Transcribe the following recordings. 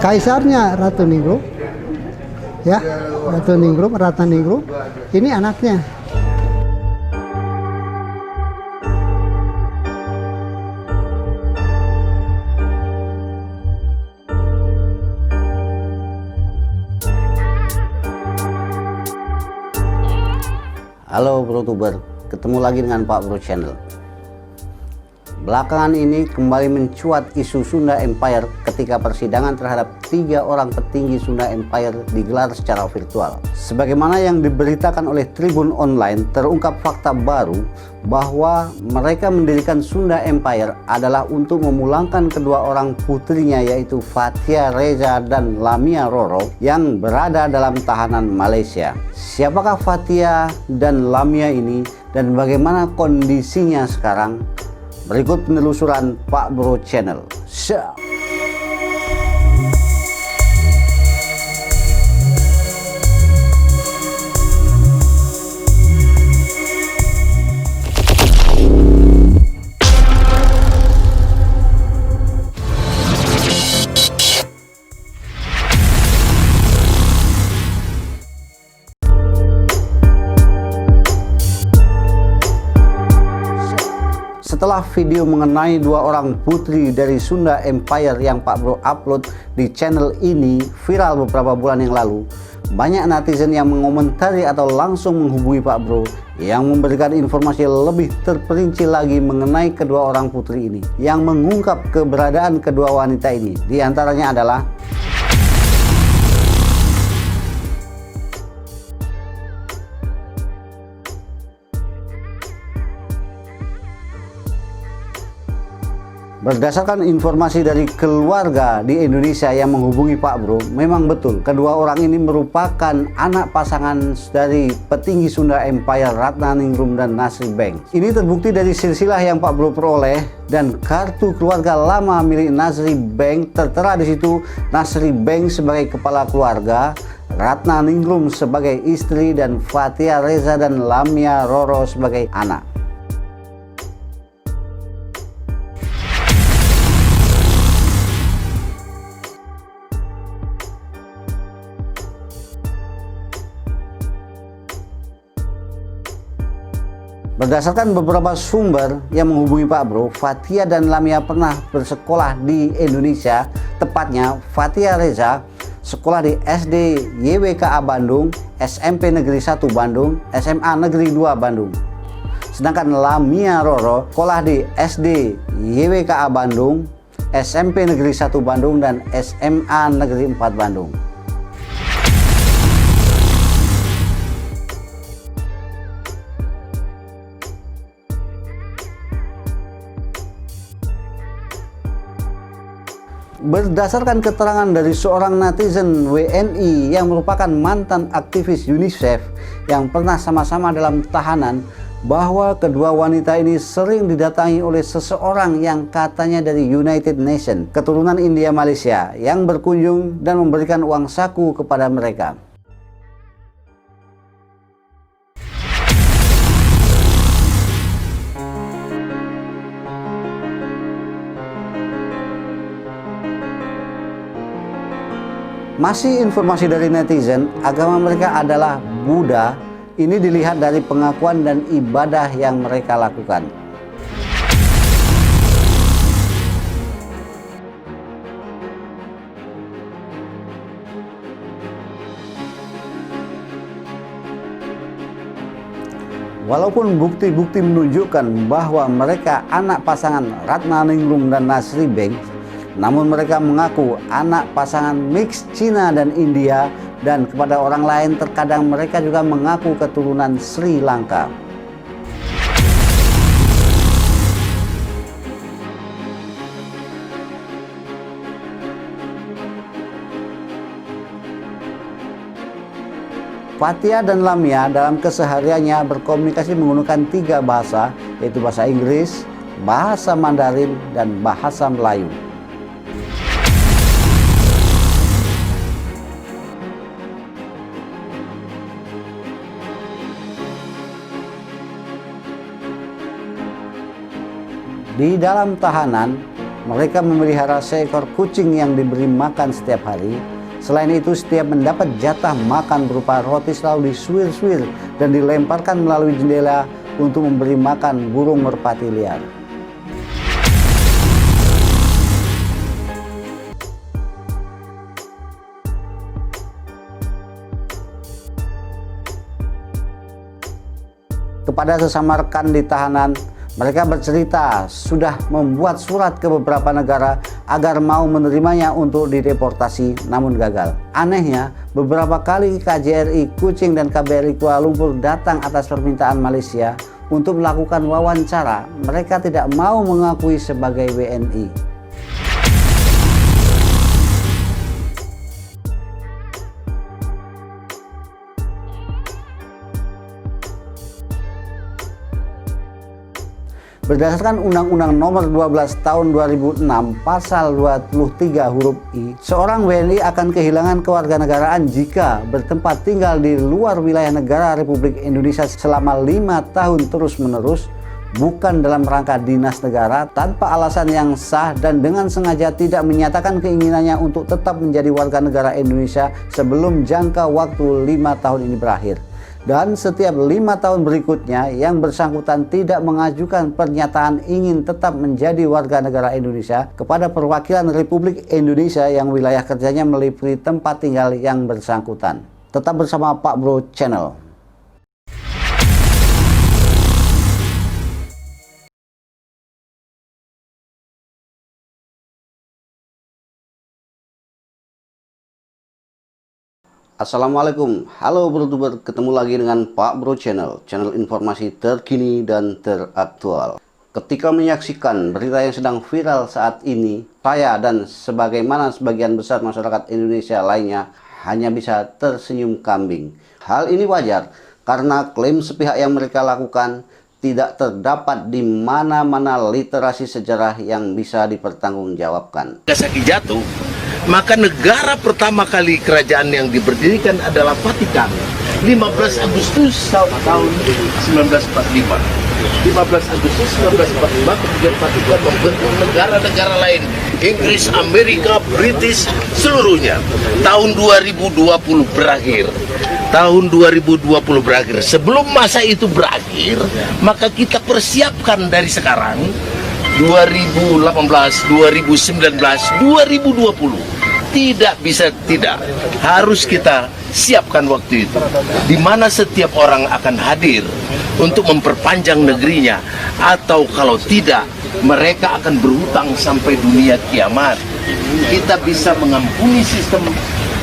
Kaisarnya Ratu Ningrum, ya, Ratu Ningrum, Ratna Ningrum. Ini anaknya. Halo Bro-tuber, ketemu lagi dengan Pak Bro Channel. Belakangan ini kembali mencuat isu Sunda Empire ketika persidangan terhadap 3 orang petinggi Sunda Empire digelar secara virtual. Sebagaimana yang diberitakan oleh Tribun Online, terungkap fakta baru bahwa mereka mendirikan Sunda Empire adalah untuk memulangkan kedua orang putrinya, yaitu Fathia Reza dan Lamia Roro yang berada dalam tahanan Malaysia. Siapakah Fathia dan Lamia ini dan bagaimana kondisinya sekarang? Berikut penelusuran Pak Bro Channel. Siap. Setelah video mengenai 2 orang putri dari Sunda Empire yang Pak Bro upload di channel ini viral beberapa bulan yang lalu, banyak netizen yang mengomentari atau langsung menghubungi Pak Bro yang memberikan informasi lebih terperinci lagi mengenai kedua orang putri ini, yang mengungkap keberadaan kedua wanita ini. Di antaranya adalah berdasarkan informasi dari keluarga di Indonesia yang menghubungi Pak Bro, memang betul kedua orang ini merupakan anak pasangan dari petinggi Sunda Empire Ratna Ningrum dan Nasri Bank. Ini terbukti dari silsilah yang Pak Bro peroleh dan kartu keluarga lama milik Nasri Bank. Tertera di situ Nasri Bank sebagai kepala keluarga, Ratna Ningrum sebagai istri, dan Fathia Reza dan Lamia Roro sebagai anak. Berdasarkan beberapa sumber yang menghubungi Pak Bro, Fathia dan Lamia pernah bersekolah di Indonesia. Tepatnya Fathia Reza sekolah di SD YWKA Bandung, SMP Negeri 1 Bandung, SMA Negeri 2 Bandung. Sedangkan Lamia Roro sekolah di SD YWKA Bandung, SMP Negeri 1 Bandung, dan SMA Negeri 4 Bandung. Berdasarkan keterangan dari seorang netizen WNI yang merupakan mantan aktivis UNICEF yang pernah sama-sama dalam tahanan, bahwa kedua wanita ini sering didatangi oleh seseorang yang katanya dari United Nations, keturunan India Malaysia, yang berkunjung dan memberikan uang saku kepada mereka. Masih informasi dari netizen, agama mereka adalah Buddha. Ini dilihat dari pengakuan dan ibadah yang mereka lakukan. Walaupun bukti-bukti menunjukkan bahwa mereka anak pasangan Ratna Ningrum dan Nasri Bank, namun mereka mengaku anak pasangan mix Cina dan India, dan kepada orang lain terkadang mereka juga mengaku keturunan Sri Lanka. Fathia dan Lamia dalam kesehariannya berkomunikasi menggunakan 3 bahasa, yaitu bahasa Inggris, bahasa Mandarin, dan bahasa Melayu. Di dalam tahanan, Mereka memelihara seekor kucing yang diberi makan setiap hari. Selain itu, setiap mendapat jatah makan berupa roti selalu disuir-suir dan dilemparkan melalui jendela untuk memberi makan burung merpati liar. Kepada sesama rekan di tahanan, mereka bercerita sudah membuat surat ke beberapa negara agar mau menerimanya untuk dideportasi, namun gagal. Anehnya, beberapa kali KJRI Kucing dan KBRI Kuala Lumpur datang atas permintaan Malaysia untuk melakukan wawancara. Mereka tidak mau mengakui sebagai WNI. Berdasarkan Undang-Undang Nomor 12 Tahun 2006 Pasal 23 huruf I, seorang WNI akan kehilangan kewarganegaraan jika bertempat tinggal di luar wilayah negara Republik Indonesia selama 5 tahun terus-menerus, bukan dalam rangka dinas negara, tanpa alasan yang sah dan dengan sengaja tidak menyatakan keinginannya untuk tetap menjadi warga negara Indonesia sebelum jangka waktu 5 tahun ini berakhir. Dan setiap 5 tahun berikutnya yang bersangkutan tidak mengajukan pernyataan ingin tetap menjadi warga negara Indonesia kepada perwakilan Republik Indonesia yang wilayah kerjanya meliputi tempat tinggal yang bersangkutan. Tetap bersama Pak Bro Channel. Assalamualaikum, halo bro-tuber, ketemu lagi dengan Pak Bro Channel, channel informasi terkini dan teraktual. Ketika menyaksikan berita yang sedang viral saat ini, saya dan sebagaimana sebagian besar masyarakat Indonesia lainnya hanya bisa tersenyum kambing. Hal ini wajar karena klaim sepihak yang mereka lakukan tidak terdapat di mana-mana literasi sejarah yang bisa dipertanggungjawabkan. Nagasaki jatuh, maka negara pertama kali kerajaan yang diberdirikan adalah Vatikan, 15 Agustus tahun 1945. 15 Agustus 1945 kemudian Vatikan membentuk negara-negara lain, Inggris, Amerika, British, seluruhnya. Tahun 2020 berakhir. Tahun 2020 berakhir. Sebelum masa itu berakhir, maka kita persiapkan dari sekarang 2018, 2019, 2020. Tidak bisa tidak, harus kita siapkan waktu itu, di mana setiap orang akan hadir untuk memperpanjang negerinya, atau kalau tidak, mereka akan berhutang sampai dunia kiamat. Kita bisa mengampuni sistem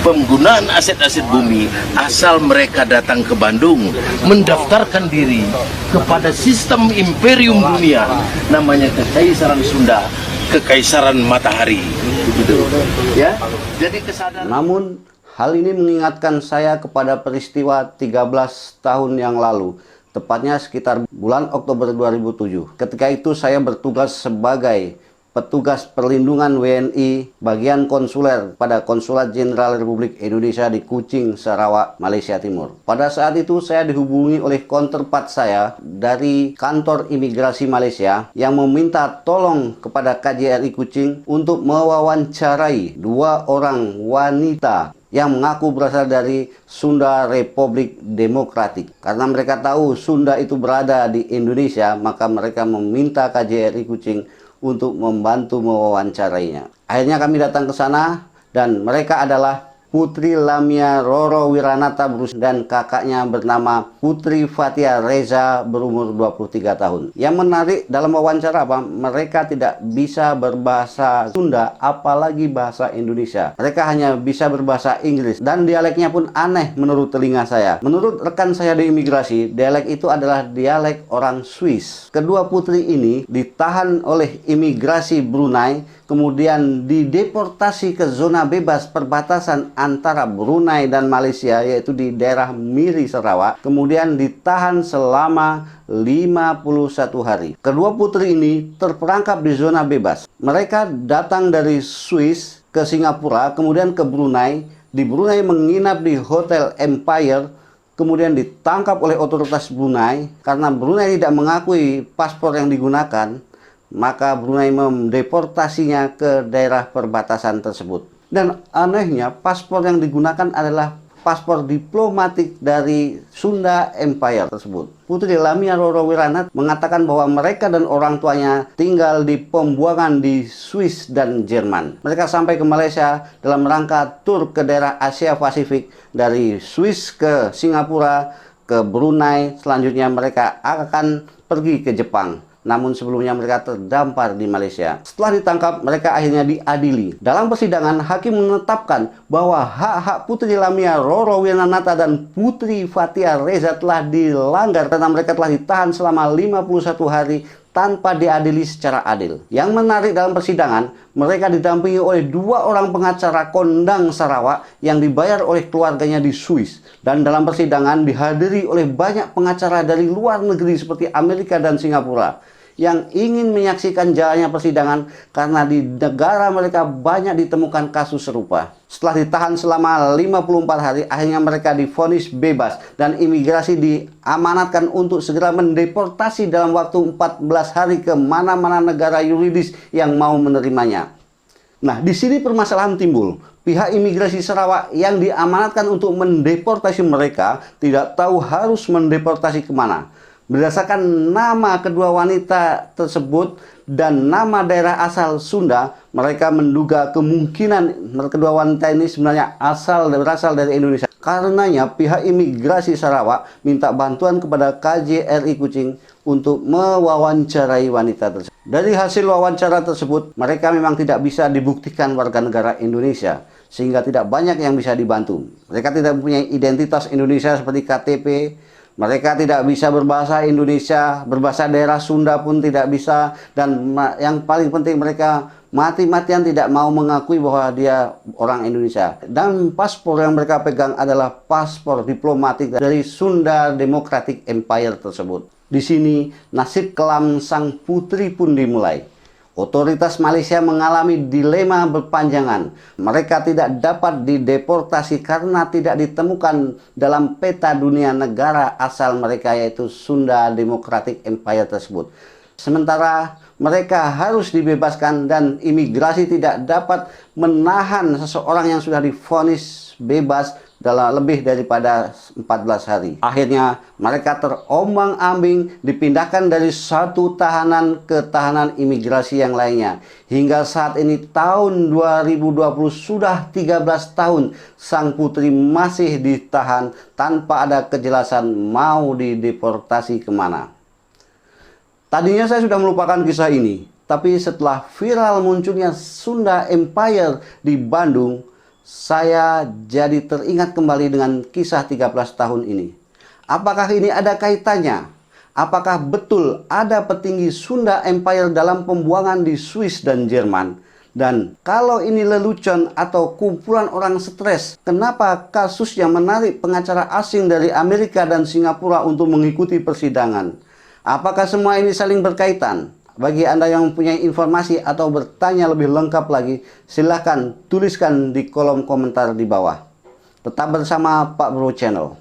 penggunaan aset-aset bumi asal mereka datang ke Bandung, mendaftarkan diri kepada sistem imperium dunia, namanya Kekaisaran Sunda, Kekaisaran Matahari. Begitu, ya. Jadi kesadaran. Namun, hal ini mengingatkan saya kepada peristiwa 13 tahun yang lalu, tepatnya sekitar bulan Oktober 2007. Ketika itu saya bertugas sebagai petugas perlindungan WNI bagian konsuler pada Konsulat Jenderal Republik Indonesia di Kuching, Sarawak, Malaysia Timur. Pada saat itu saya dihubungi oleh counterpart saya dari kantor imigrasi Malaysia yang meminta tolong kepada KJRI Kuching untuk mewawancarai 2 orang wanita yang mengaku berasal dari Sunda Republik Demokratik. Karena mereka tahu Sunda itu berada di Indonesia, maka mereka meminta KJRI Kuching untuk membantu mewawancarainya. Akhirnya kami datang ke sana dan mereka adalah Putri Lamia Roro Wiranata Bruce dan kakaknya bernama Putri Fatia Reza berumur 23 tahun. Yang menarik dalam wawancara apa? Mereka tidak bisa berbahasa Sunda apalagi bahasa Indonesia. Mereka hanya bisa berbahasa Inggris dan dialeknya pun aneh menurut telinga saya. Menurut rekan saya di imigrasi, dialek itu adalah dialek orang Swiss. Kedua putri ini ditahan oleh imigrasi Brunei, kemudian dideportasi ke zona bebas perbatasan antara Brunei dan Malaysia, yaitu di daerah Miri, Sarawak, kemudian ditahan selama 51 hari. Kedua putri ini terperangkap di zona bebas. Mereka datang dari Swiss ke Singapura, kemudian ke Brunei. Di Brunei menginap di Hotel Empire, kemudian ditangkap oleh otoritas Brunei karena Brunei tidak mengakui paspor yang digunakan. maka Brunei mendeportasinya ke daerah perbatasan tersebut. Dan anehnya, paspor yang digunakan adalah paspor diplomatik dari Sunda Empire tersebut. Putri Lamia Roro Wiranat mengatakan bahwa mereka dan orang tuanya tinggal di pembuangan di Swiss dan Jerman. Mereka sampai ke Malaysia dalam rangka tur ke daerah Asia Pasifik dari Swiss ke Singapura, ke Brunei. Selanjutnya mereka akan pergi ke Jepang. Namun sebelumnya mereka terdampar di Malaysia. Setelah ditangkap, mereka akhirnya diadili. Dalam persidangan, hakim menetapkan bahwa hak-hak Putri Lamia Roro Wiranata dan Putri Fathia Reza telah dilanggar karena mereka telah ditahan selama 51 hari tanpa diadili secara adil. Yang menarik dalam persidangan, mereka didampingi oleh 2 orang pengacara kondang Sarawak yang dibayar oleh keluarganya di Swiss. Dan dalam persidangan dihadiri oleh banyak pengacara dari luar negeri seperti Amerika dan Singapura yang ingin menyaksikan jalannya persidangan karena di negara mereka banyak ditemukan kasus serupa. Setelah ditahan selama 54 hari, akhirnya mereka divonis bebas dan imigrasi diamanatkan untuk segera mendeportasi dalam waktu 14 hari ke mana-mana negara yuridis yang mau menerimanya. Nah, di sini permasalahan timbul. Pihak imigrasi Sarawak yang diamanatkan untuk mendeportasi mereka tidak tahu harus mendeportasi kemana. Berdasarkan nama kedua wanita tersebut dan nama daerah asal Sunda, mereka menduga kemungkinan kedua wanita ini sebenarnya berasal dari Indonesia. Karenanya pihak imigrasi Sarawak minta bantuan kepada KJRI Kuching untuk mewawancarai wanita tersebut. Dari hasil wawancara tersebut, mereka memang tidak bisa dibuktikan warga negara Indonesia, sehingga tidak banyak yang bisa dibantu. Mereka tidak mempunyai identitas Indonesia seperti KTP, mereka tidak bisa berbahasa Indonesia, berbahasa daerah Sunda pun tidak bisa, dan yang paling penting mereka mati-matian tidak mau mengakui bahwa dia orang Indonesia. Dan paspor yang mereka pegang adalah paspor diplomatik dari Sunda Democratic Empire tersebut. Di sini nasib kelam sang putri pun dimulai. Otoritas Malaysia mengalami dilema berpanjangan. Mereka tidak dapat dideportasi karena tidak ditemukan dalam peta dunia negara asal mereka, yaitu Sunda Democratic Empire tersebut. Sementara mereka harus dibebaskan dan imigrasi tidak dapat menahan seseorang yang sudah divonis bebas dalam lebih daripada 14 hari. Akhirnya mereka terombang-ambing, dipindahkan dari satu tahanan ke tahanan imigrasi yang lainnya. Hingga saat ini tahun 2020 sudah 13 tahun sang putri masih ditahan tanpa ada kejelasan mau dideportasi kemana. Tadinya saya sudah melupakan kisah ini, tapi setelah viral munculnya Sunda Empire di Bandung, saya jadi teringat kembali dengan kisah 13 tahun ini. Apakah ini ada kaitannya? Apakah betul ada petinggi Sunda Empire dalam pembuangan di Swiss dan Jerman? Dan kalau ini lelucon atau kumpulan orang stres, kenapa kasus yang menarik pengacara asing dari Amerika dan Singapura untuk mengikuti persidangan? Apakah semua ini saling berkaitan? Bagi Anda yang mempunyai informasi atau bertanya lebih lengkap lagi, silahkan tuliskan di kolom komentar di bawah. Tetap bersama Pak Bro Channel.